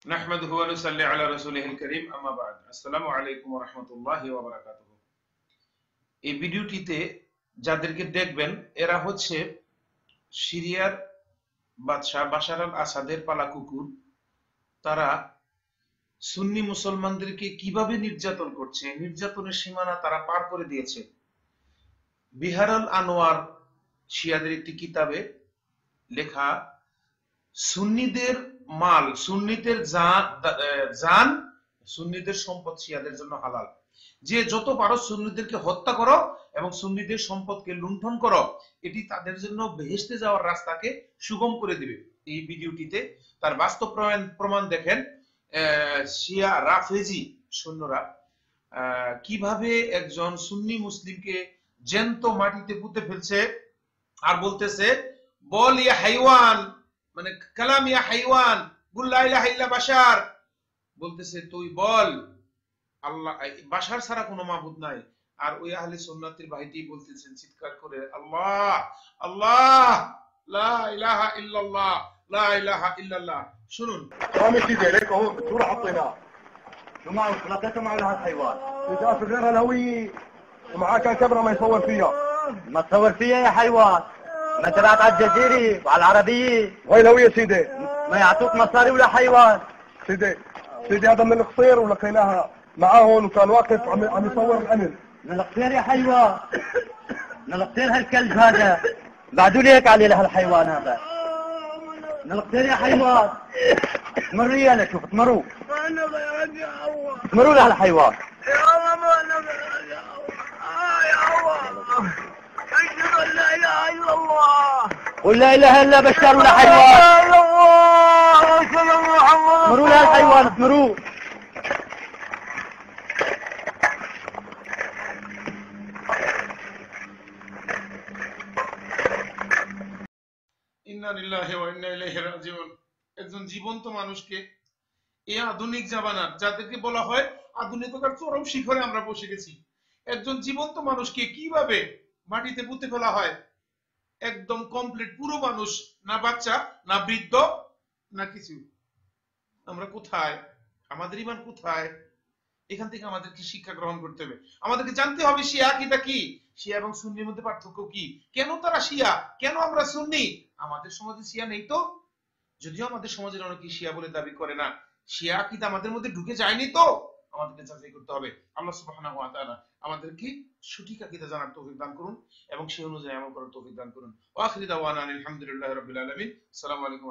নাহমাদুহু ওয়া নুসাল্লি আলা রাসূলিহিল কারীম আম্মা বা'দ। আসসালামু আলাইকুম ওয়া রাহমাতুল্লাহি ওয়া বারাকাতুহু। এই ভিডিওটিতে যাদেরকে দেখবেন এরা হচ্ছে সিরিয়ার বাদশা বাশার আল আসাদের পালা কুকুর। তারা সুন্নি মুসলমানদেরকে কিভাবে নির্যাতন করছে, নির্যাতনের সীমানা তারা পার করে দিয়েছে। বিহারুল আনোয়ার শিয়াদের একটি কিতাবে লেখা, সুন্নিদের মাল, সুন্নিদের জান, সুন্নিদের সম্পদ শিয়াদের জন্য হালাল। যে যত পারো সুন্নিদেরকে হত্যা করো এবং সুন্নিদের সম্পদকে লুণ্ঠন করো, এটি তাদের জন্য বেহেশতে যাওয়ার রাস্তাকে সুগম করে দিবে। এই ভিডিওটিতে তার বাস্তব প্রমাণ দেখেন। শিয়া রাফেজি সৈন্যরা কিভাবে একজন সুন্নি মুসলিমকে জ্যান্ত মাটিতে পুঁতে ফেলছে আর বলতেছে, বল ইয়া হাইওয়ান, মানে কালাম ইয়া হাইওয়ান, কুল লা ইলাহা ইল্লা বাশার, বলতেছে তুই বল আল্লাহ, বাশার ছাড়া কোনো মাবুদ নাই। আর ওই আহলে সুন্নাতের ভাইটি বলতেছেন চিৎকার করে, আল্লাহ আল্লাহ, লা ইলাহা ইল্লাল্লাহ, লা ইলাহা ইল্লাল্লাহ। শুনুন। رامي سيدي عليك اهو الصورة حطيناها. شو معه ثلاثته معه لهالحيوان؟ إذا في غيرها الهوية ومعاه كان كاميرا ما يصور فيها. ما تصور فيها يا حيوان؟ ما طلعت على الجزيرة وعلى العربية. وين الهوية سيدي؟ ما يعطوك مصاري ولا حيوان؟ سيدي هذا من القصير ولقيناها معاهم وكان واقف عم يصور الأمن. من القصير يا حيوان. من القصير هالكلب هذا. بعدوا لي هيك عليه لهالحيوان هذا. من القصير يا حيوان. تمروا يانا شوف تمروا. انا برجع الله تمروا لهالحيوان. يا الله ما انا برجع الله يا الله اشهد ان لا اله الا الله قل لا اله الا بشار ولا لا حيوان. اله الا الله اشهد ان محمد تمروا لهالحيوان تمروا. ইন্না লিল্লাহি ওয়া ইন্না ইলাইহি রাজিউন। একজন জীবন্ত মানুষকে এই আধুনিক জামানার, যাদেরকে বলা হয় আধুনিকতার চরম শিখরে আমরা বসে গেছি, একজন জীবন্ত মানুষকে কিভাবে মাটিতে পুঁতে ফেলা হয়। একদম কমপ্লিট পুরো মানুষ, না বাচ্চা না বৃদ্ধ না কিছু। আমরা কোথায়? আমাদের ঈমান কোথায়? এখান থেকে আমাদেরকে শিক্ষা গ্রহণ করতে হবে। আমাদেরকে জানতে হবে শিয়া আকীদা কি, শিয়া এবং সুন্নির মধ্যে পার্থক্য কি, কেন তারা শিয়া, কেন আমরা সুন্নি। আমাদের সমাজে শিয়া নেই তো, যদিও আমাদের সমাজের অনেকে শিয়া বলে দাবি করে না। শিয়া আকীদা আমাদের মধ্যে ঢুকে যায়নি তো, আমাদেরকে যাচাই করতে হবে। আল্লাহ সুবহানাহু ওয়া তাআলা আমাদেরকে সঠিক আকীদা জানার তৌফিক দান করুন এবং সেই অনুযায়ী আমল করার তৌফিক দান করুন। ওয়া আখিরু দাওয়ানা আলহামদুলিল্লাহি রাব্বিল আলামিন। আসসালামু আলাইকুম।